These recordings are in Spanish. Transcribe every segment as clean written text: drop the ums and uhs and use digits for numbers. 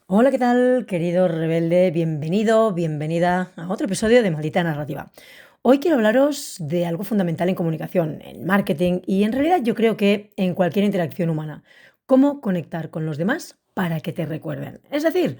Hola, ¿qué tal, querido rebelde? Bienvenido, bienvenida a otro episodio de Maldita Narrativa. Hoy quiero hablaros de algo fundamental en comunicación, en marketing y en realidad yo creo que en cualquier interacción humana. Cómo conectar con los demás para que te recuerden. Es decir,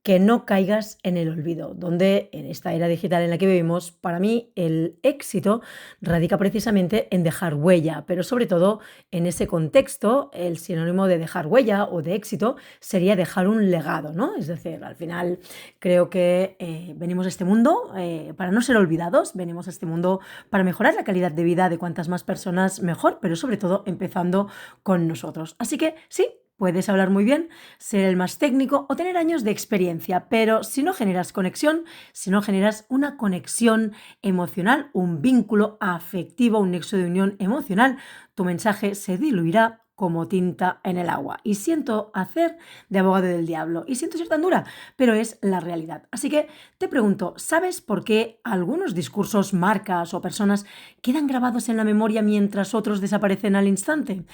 que no caigas en el olvido, donde en esta era digital en la que vivimos, para mí el éxito radica precisamente en dejar huella, pero sobre todo en ese contexto, el sinónimo de dejar huella o de éxito sería dejar un legado, ¿no? Es decir, al final creo que venimos a este mundo para no ser olvidados, venimos a este mundo para mejorar la calidad de vida de cuantas más personas mejor, pero sobre todo empezando con nosotros. Así que sí. Puedes hablar muy bien, ser el más técnico o tener años de experiencia, pero si no generas conexión, si no generas una conexión emocional, un vínculo afectivo, un nexo de unión emocional, tu mensaje se diluirá como tinta en el agua. Y siento hacer de abogado del diablo y siento ser tan dura, pero es la realidad. Así que te pregunto, ¿sabes por qué algunos discursos, marcas o personas quedan grabados en la memoria mientras otros desaparecen al instante?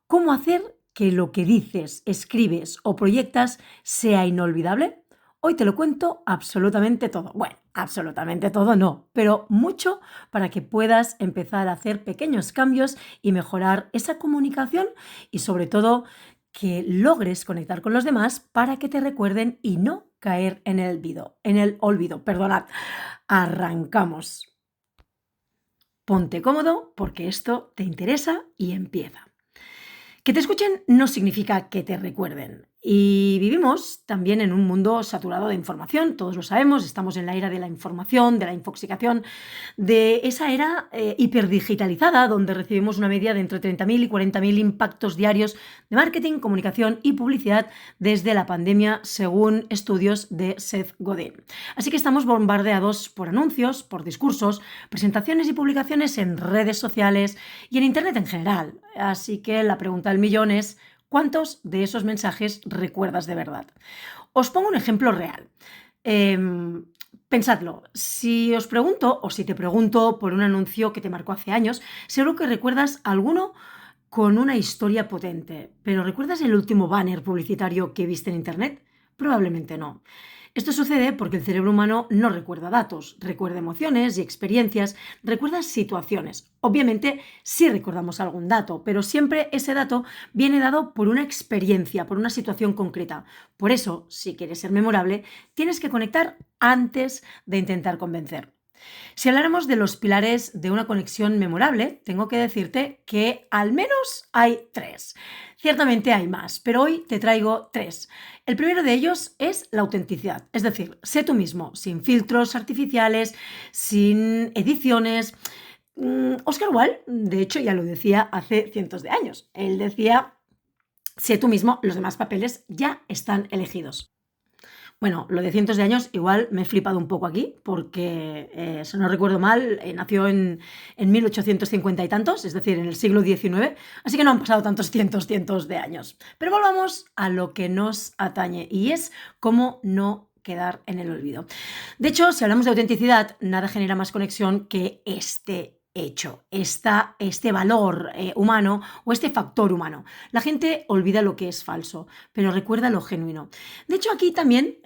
¿Cómo hacer que lo que dices, escribes o proyectas sea inolvidable? Hoy te lo cuento absolutamente todo. Bueno, absolutamente todo no, pero mucho para que puedas empezar a hacer pequeños cambios y mejorar esa comunicación y sobre todo que logres conectar con los demás para que te recuerden y no caer en el olvido. Perdonad. Arrancamos. Ponte cómodo porque esto te interesa y empieza. Que te escuchen no significa que te recuerden. Y vivimos también en un mundo saturado de información, todos lo sabemos, estamos en la era de la información, de la infoxicación, de esa era hiperdigitalizada donde recibimos una media de entre 30.000 y 40.000 impactos diarios de marketing, comunicación y publicidad desde la pandemia, según estudios de Seth Godin. Así que estamos bombardeados por anuncios, por discursos, presentaciones y publicaciones en redes sociales y en Internet en general. Así que la pregunta del millón es, ¿cuántos de esos mensajes recuerdas de verdad? Os pongo un ejemplo real. Pensadlo, si os pregunto o si te pregunto por un anuncio que te marcó hace años, seguro que recuerdas alguno con una historia potente, pero ¿recuerdas el último banner publicitario que viste en Internet? Probablemente no. Esto sucede porque el cerebro humano no recuerda datos, recuerda emociones y experiencias, recuerda situaciones. Obviamente sí recordamos algún dato, pero siempre ese dato viene dado por una experiencia, por una situación concreta. Por eso, si quieres ser memorable, tienes que conectar antes de intentar convencer. Si habláramos de los pilares de una conexión memorable, tengo que decirte que al menos hay tres. Ciertamente hay más, pero hoy te traigo tres. El primero de ellos es la autenticidad, es decir, sé tú mismo, sin filtros artificiales, sin ediciones. Oscar Wilde, de hecho, ya lo decía hace cientos de años. Él decía, sé tú mismo, los demás papeles ya están elegidos. Bueno, lo de cientos de años igual me he flipado un poco aquí, porque, si no recuerdo mal, nació en 1850 y tantos, es decir, en el siglo XIX, así que no han pasado tantos cientos de años. Pero volvamos a lo que nos atañe, y es cómo no quedar en el olvido. De hecho, si hablamos de autenticidad, nada genera más conexión que este hecho, este valor humano o este factor humano. La gente olvida lo que es falso, pero recuerda lo genuino. De hecho, aquí también,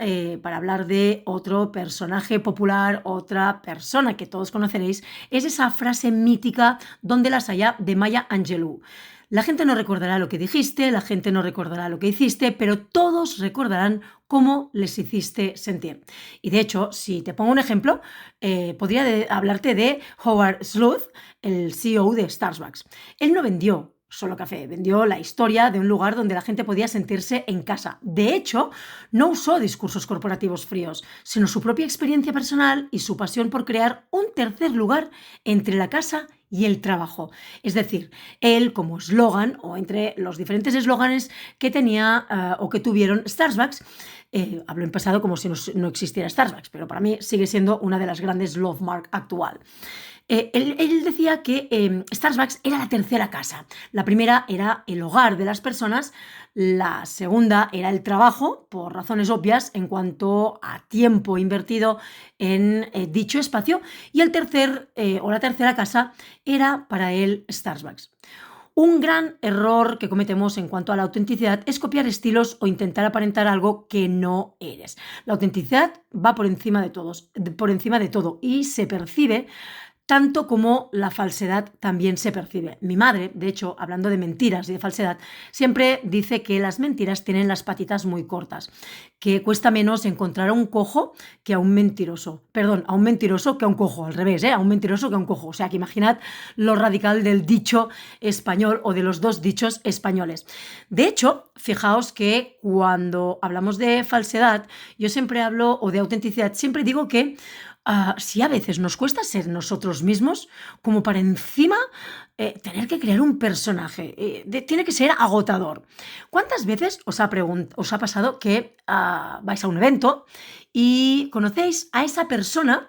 para hablar de otro personaje popular, otra persona que todos conoceréis, es esa frase mítica donde las haya de Maya Angelou. La gente no recordará lo que dijiste, la gente no recordará lo que hiciste, pero todos recordarán cómo les hiciste sentir. Y de hecho, si te pongo un ejemplo, podría hablarte de Howard Schultz, el CEO de Starbucks. Él no vendió solo café, vendió la historia de un lugar donde la gente podía sentirse en casa. De hecho, no usó discursos corporativos fríos, sino su propia experiencia personal y su pasión por crear un tercer lugar entre la casa y el trabajo. Es decir, él como eslogan o entre los diferentes eslóganes que tenía o que tuvieron Starbucks, hablo en pasado como si no existiera Starbucks, pero para mí sigue siendo una de las grandes love mark actual. Él decía que Starbucks era la tercera casa. La primera era el hogar de las personas, la segunda era el trabajo, por razones obvias en cuanto a tiempo invertido en dicho espacio, y el tercer o la tercera casa era para él Starbucks. Un gran error que cometemos en cuanto a la autenticidad es copiar estilos o intentar aparentar algo que no eres. La autenticidad va por encima de por encima de todo y se percibe tanto como la falsedad también se percibe. Mi madre, de hecho, hablando de mentiras y de falsedad, siempre dice que las mentiras tienen las patitas muy cortas, que cuesta menos encontrar a un cojo que a un mentiroso. Perdón, a un mentiroso que a un cojo, al revés, a un mentiroso que a un cojo. O sea, que imaginad lo radical del dicho español o de los dos dichos españoles. De hecho, fijaos que cuando hablamos de falsedad, yo siempre hablo, o de autenticidad, siempre digo que si a veces nos cuesta ser nosotros mismos, como para encima tener que crear un personaje, tiene que ser agotador. ¿Cuántas veces os ha pasado que vais a un evento y conocéis a esa persona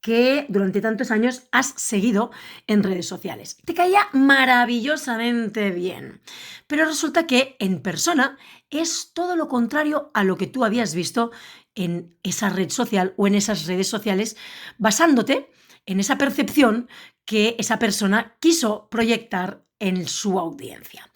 que durante tantos años has seguido en redes sociales? Te caía maravillosamente bien, pero resulta que en persona es todo lo contrario a lo que tú habías visto en esa red social o en esas redes sociales, basándote en esa percepción que esa persona quiso proyectar en su audiencia.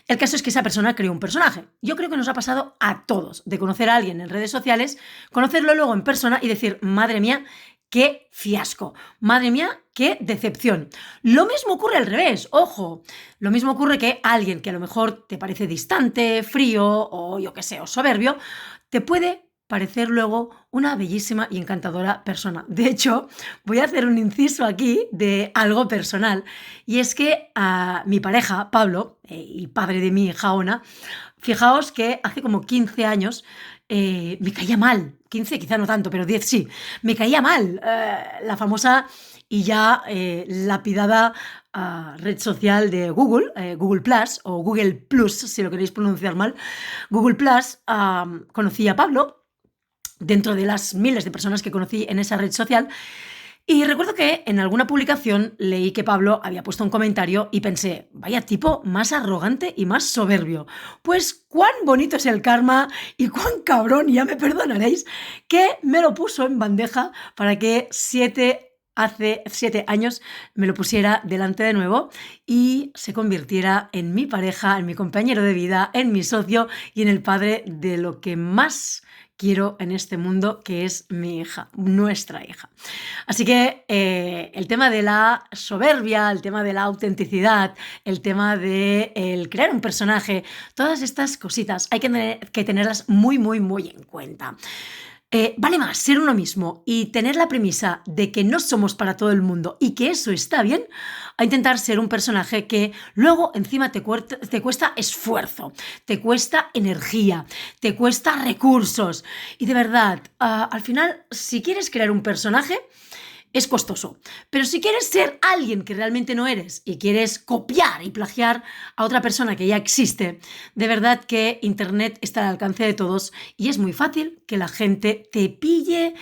El caso es que esa persona creó un personaje. Yo creo que nos ha pasado a todos de conocer a alguien en redes sociales, conocerlo luego en persona y decir, madre mía, qué fiasco, madre mía, qué decepción. Lo mismo ocurre al revés, ojo, lo mismo ocurre que alguien que a lo mejor te parece distante, frío o yo qué sé, o soberbio, te puede parecer luego una bellísima y encantadora persona. De hecho, voy a hacer un inciso aquí de algo personal, y es que a mi pareja, Pablo, y padre de mi hija Ona, fijaos que hace como 15 años me caía mal, 15 quizá no tanto, pero 10 sí, me caía mal la famosa y ya lapidada red social de Google, Google Plus o Google Plus, si lo queréis pronunciar mal. Google Plus, conocí a Pablo dentro de las miles de personas que conocí en esa red social. Y recuerdo que en alguna publicación leí que Pablo había puesto un comentario y pensé, vaya tipo más arrogante y más soberbio. Pues cuán bonito es el karma y cuán cabrón, ya me perdonaréis, que me lo puso en bandeja para que hace 7 años me lo pusiera delante de nuevo y se convirtiera en mi pareja, en mi compañero de vida, en mi socio y en el padre de lo que más quiero en este mundo, que es mi hija, nuestra hija. Así que el tema de la soberbia, el tema de la autenticidad, el tema de el crear un personaje, todas estas cositas hay que tenerlas muy, muy, muy en cuenta. Vale más ser uno mismo y tener la premisa de que no somos para todo el mundo y que eso está bien, a intentar ser un personaje que luego encima te cuesta esfuerzo, te cuesta energía, te cuesta recursos. Y de verdad, al final, si quieres crear un personaje, es costoso. Pero si quieres ser alguien que realmente no eres y quieres copiar y plagiar a otra persona que ya existe, de verdad que Internet está al alcance de todos y es muy fácil que la gente te pille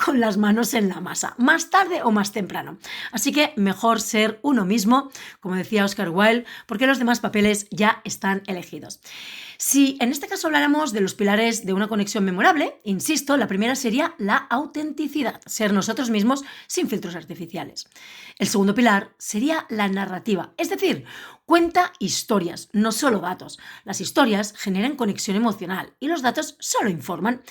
con las manos en la masa, más tarde o más temprano. Así que mejor ser uno mismo, como decía Oscar Wilde, porque los demás papeles ya están elegidos. Si en este caso habláramos de los pilares de una conexión memorable, insisto, la primera sería la autenticidad, ser nosotros mismos sin filtros artificiales. El segundo pilar sería la narrativa, es decir, cuenta historias, no solo datos. Las historias generan conexión emocional y los datos solo informan.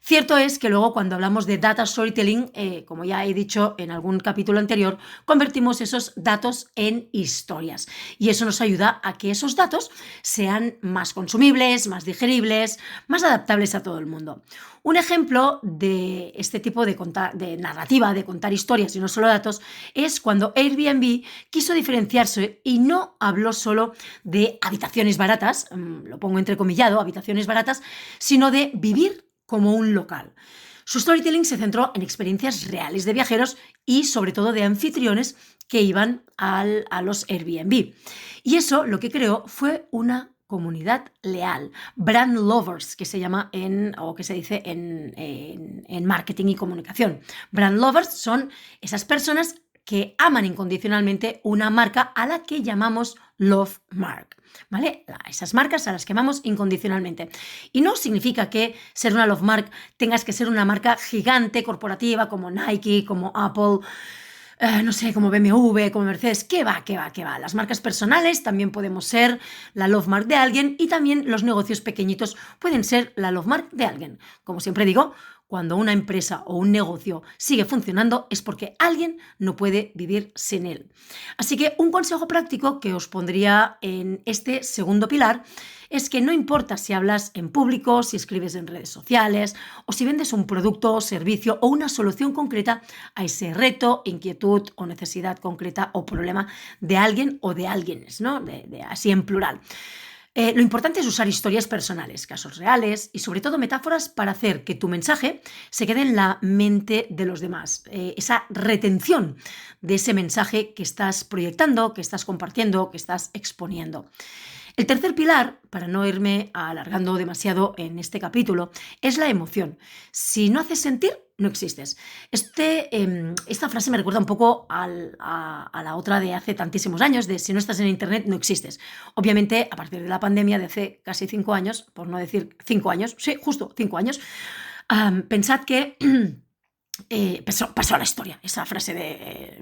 Cierto es que luego cuando hablamos de data storytelling, como ya he dicho en algún capítulo anterior, convertimos esos datos en historias y eso nos ayuda a que esos datos sean más consumibles, más digeribles, más adaptables a todo el mundo. Un ejemplo de este tipo de narrativa, de contar historias y no solo datos, es cuando Airbnb quiso diferenciarse y no habló solo de habitaciones baratas, lo pongo entrecomillado, habitaciones baratas, sino de vivir como un local. Su storytelling se centró en experiencias reales de viajeros y sobre todo de anfitriones que iban a los Airbnb. Y eso lo que creó fue una comunidad leal, brand lovers, que se llama o que se dice en marketing y comunicación. Brand lovers son esas personas que aman incondicionalmente una marca a la que llamamos love mark, ¿vale? Esas marcas a las que amamos incondicionalmente. Y no significa que ser una love mark tengas que ser una marca gigante, corporativa, como Nike, como Apple. no sé, como BMW, como Mercedes, qué va, qué va, qué va. Las marcas personales también podemos ser la love mark de alguien y también los negocios pequeñitos pueden ser la love mark de alguien. Como siempre digo, cuando una empresa o un negocio sigue funcionando es porque alguien no puede vivir sin él. Así que un consejo práctico que os pondría en este segundo pilar es que no importa si hablas en público, si escribes en redes sociales o si vendes un producto, servicio o una solución concreta a ese reto, inquietud o necesidad concreta o problema de alguien o de alguienes, ¿no? Así en plural. Lo importante es usar historias personales, casos reales y sobre todo metáforas para hacer que tu mensaje se quede en la mente de los demás. Esa retención de ese mensaje que estás proyectando, que estás compartiendo, que estás exponiendo. El tercer pilar, para no irme alargando demasiado en este capítulo, es la emoción. Si no haces sentir, no existes. Esta frase me recuerda un poco a la otra de hace tantísimos años, de si no estás en Internet, no existes. Obviamente, a partir de la pandemia de hace casi 5 años, por no decir 5 años, sí, justo 5 años, pensad que pasó a la historia esa frase de...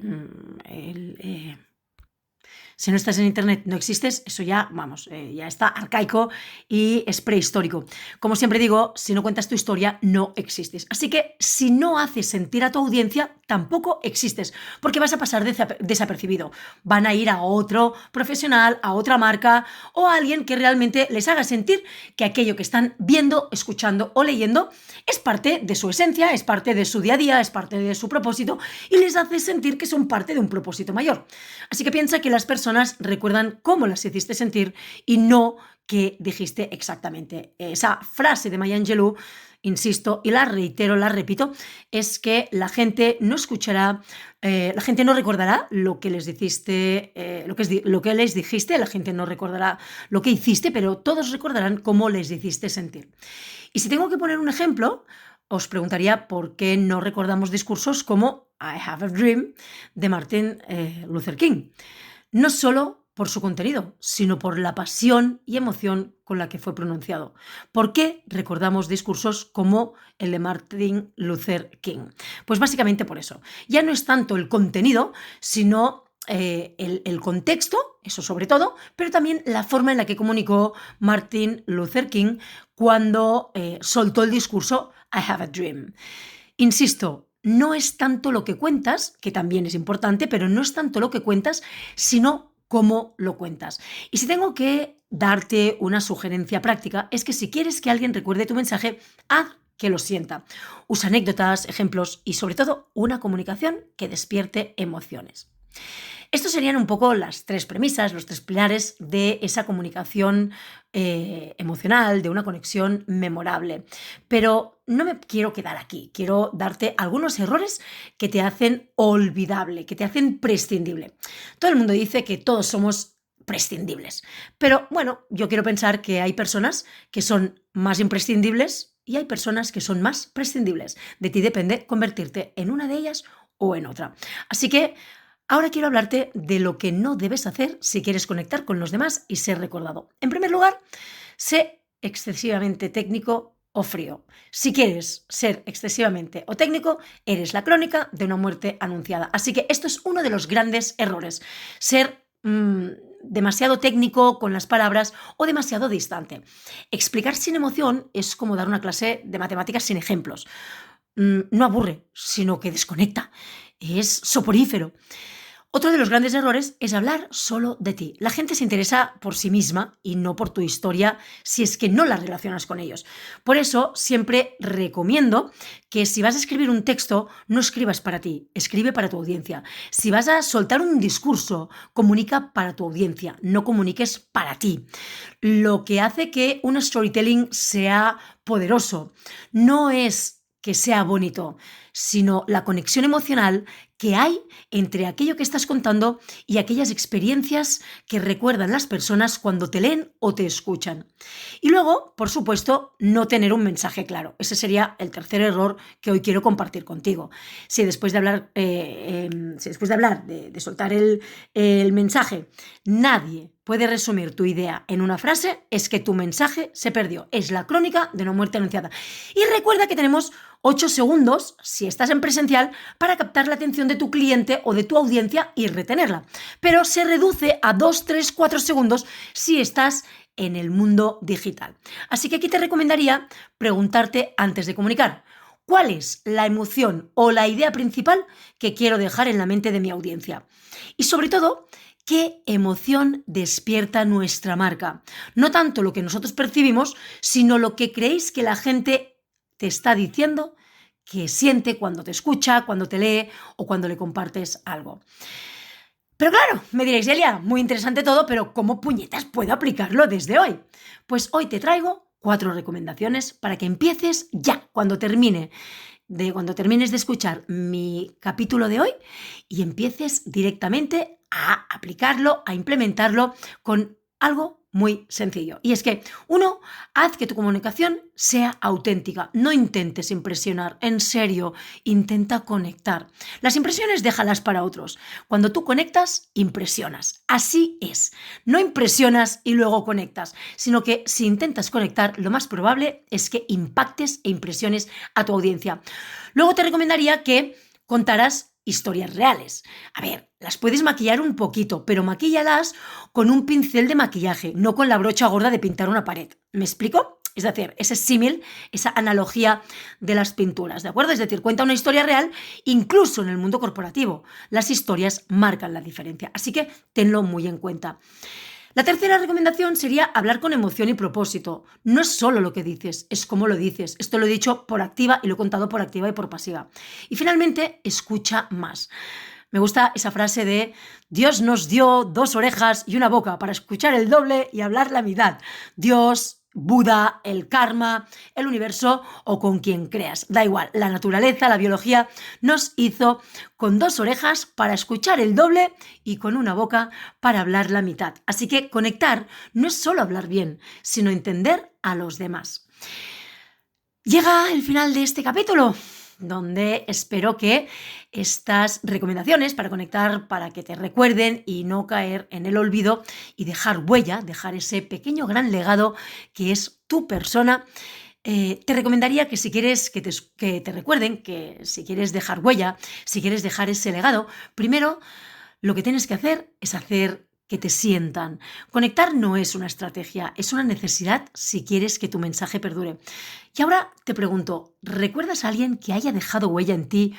si no estás en Internet, no existes, eso ya, vamos, ya está arcaico y es prehistórico. Como siempre digo, si no cuentas tu historia, no existes. Así que si no haces sentir a tu audiencia, tampoco existes, porque vas a pasar desapercibido. Van a ir a otro profesional, a otra marca o a alguien que realmente les haga sentir que aquello que están viendo, escuchando o leyendo es parte de su esencia, es parte de su día a día, es parte de su propósito y les hace sentir que son parte de un propósito mayor. Así que piensa que las personas recuerdan cómo las hiciste sentir y no qué dijiste exactamente. Esa frase de Maya Angelou, insisto y la reitero, la repito, es que la gente no escuchará, la gente no recordará lo que les dijiste, lo que les dijiste, la gente no recordará lo que hiciste, pero todos recordarán cómo les hiciste sentir. Y si tengo que poner un ejemplo, os preguntaría por qué no recordamos discursos como I Have a Dream de Martin Luther King. No solo por su contenido, sino por la pasión y emoción con la que fue pronunciado. ¿Por qué recordamos discursos como el de Martin Luther King? Pues básicamente por eso. Ya no es tanto el contenido, sino el contexto, eso sobre todo, pero también la forma en la que comunicó Martin Luther King cuando soltó el discurso I Have a Dream. Insisto, no es tanto lo que cuentas, que también es importante, pero no es tanto lo que cuentas, sino cómo lo cuentas. Y si tengo que darte una sugerencia práctica, es que si quieres que alguien recuerde tu mensaje, haz que lo sienta. Usa anécdotas, ejemplos y sobre todo una comunicación que despierte emociones. Estos serían un poco las tres premisas, los tres pilares de esa comunicación emocional, de una conexión memorable. Pero no me quiero quedar aquí, quiero darte algunos errores que te hacen olvidable, que te hacen prescindible. Todo el mundo dice que todos somos prescindibles, pero bueno, yo quiero pensar que hay personas que son más imprescindibles y hay personas que son más prescindibles. De ti depende convertirte en una de ellas o en otra. Así que ahora quiero hablarte de lo que no debes hacer si quieres conectar con los demás y ser recordado. En primer lugar, sé excesivamente técnico o frío. Si quieres ser excesivamente o técnico, eres la crónica de una muerte anunciada. Así que esto es uno de los grandes errores. Ser demasiado técnico con las palabras o demasiado distante. Explicar sin emoción es como dar una clase de matemáticas sin ejemplos. No aburre, sino que desconecta. Es soporífero. Otro de los grandes errores es hablar solo de ti. La gente se interesa por sí misma y no por tu historia si es que no la relacionas con ellos. Por eso siempre recomiendo que si vas a escribir un texto, no escribas para ti, escribe para tu audiencia. Si vas a soltar un discurso, comunica para tu audiencia, no comuniques para ti. Lo que hace que un storytelling sea poderoso no es que sea bonito, sino la conexión emocional que hay entre aquello que estás contando y aquellas experiencias que recuerdan las personas cuando te leen o te escuchan. Y luego, por supuesto, no tener un mensaje claro. Ese sería el tercer error que hoy quiero compartir contigo. Si después de hablar, de soltar el mensaje, nadie puede resumir tu idea en una frase, es que tu mensaje se perdió. Es la crónica de una muerte anunciada. Y recuerda que tenemos 8 segundos, si estás en presencial, para captar la atención de tu cliente o de tu audiencia y retenerla. Pero se reduce a 2, 3, 4 segundos si estás en el mundo digital. Así que aquí te recomendaría preguntarte antes de comunicar: ¿cuál es la emoción o la idea principal que quiero dejar en la mente de mi audiencia? Y sobre todo, ¿qué emoción despierta nuestra marca? No tanto lo que nosotros percibimos, sino lo que creéis que la gente te está diciendo que siente cuando te escucha, cuando te lee o cuando le compartes algo. Pero claro, me diréis: Elia, muy interesante todo, pero ¿cómo puñetas puedo aplicarlo desde hoy? Pues hoy te traigo 4 recomendaciones para que empieces ya, cuando termines de escuchar mi capítulo de hoy, y empieces directamente a aplicarlo, a implementarlo con algo muy sencillo. Y es que, 1, haz que tu comunicación sea auténtica. No intentes impresionar, en serio, intenta conectar. Las impresiones déjalas para otros. Cuando tú conectas, impresionas. Así es. No impresionas y luego conectas, sino que si intentas conectar, lo más probable es que impactes e impresiones a tu audiencia. Luego te recomendaría que contaras historias reales. A ver, las puedes maquillar un poquito, pero maquíllalas con un pincel de maquillaje, no con la brocha gorda de pintar una pared. ¿Me explico? Es decir, ese símil, esa analogía de las pinturas, ¿de acuerdo? Es decir, cuenta una historia real, incluso en el mundo corporativo. Las historias marcan la diferencia, así que tenlo muy en cuenta. La tercera recomendación sería hablar con emoción y propósito. No es solo lo que dices, es cómo lo dices. Esto lo he dicho por activa y lo he contado por activa y por pasiva. Y finalmente, escucha más. Me gusta esa frase de: Dios nos dio 2 orejas y una boca para escuchar el doble y hablar la mitad. Dios, Buda, el karma, el universo o con quien creas. Da igual, la naturaleza, la biología nos hizo con 2 orejas para escuchar el doble y con una boca para hablar la mitad. Así que conectar no es solo hablar bien, sino entender a los demás. Llega el final de este capítulo, donde espero que estas recomendaciones para conectar, para que te recuerden y no caer en el olvido y dejar huella, dejar ese pequeño gran legado que es tu persona. Te recomendaría que si quieres que te recuerden, que si quieres dejar huella, si quieres dejar ese legado, primero lo que tienes que hacer es hacer que te sientan. Conectar no es una estrategia, es una necesidad si quieres que tu mensaje perdure. Y ahora te pregunto, ¿recuerdas a alguien que haya dejado huella en ti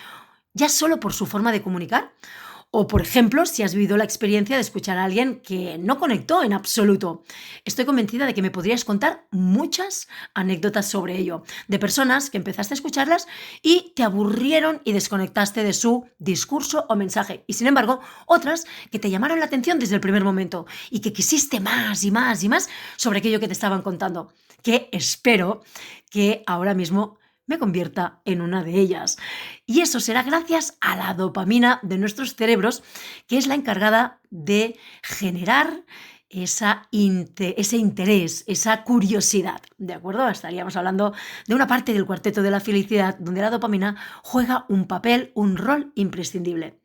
ya solo por su forma de comunicar? O, por ejemplo, si has vivido la experiencia de escuchar a alguien que no conectó en absoluto. Estoy convencida de que me podrías contar muchas anécdotas sobre ello, de personas que empezaste a escucharlas y te aburrieron y desconectaste de su discurso o mensaje. Y sin embargo, otras que te llamaron la atención desde el primer momento y que quisiste más y más y más sobre aquello que te estaban contando. Que espero que ahora mismo me convierta en una de ellas. Y eso será gracias a la dopamina de nuestros cerebros, que es la encargada de generar ese interés, esa curiosidad, ¿de acuerdo? Estaríamos hablando de una parte del cuarteto de la felicidad donde la dopamina juega un papel, un rol imprescindible.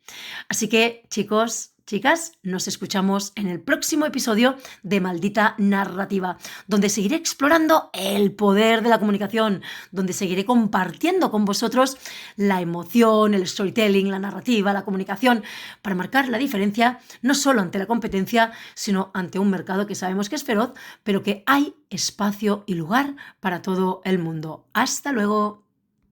Así que, chicos, chicas, nos escuchamos en el próximo episodio de Maldita Narrativa, donde seguiré explorando el poder de la comunicación, donde seguiré compartiendo con vosotros la emoción, el storytelling, la narrativa, la comunicación, para marcar la diferencia no solo ante la competencia, sino ante un mercado que sabemos que es feroz, pero que hay espacio y lugar para todo el mundo. ¡Hasta luego!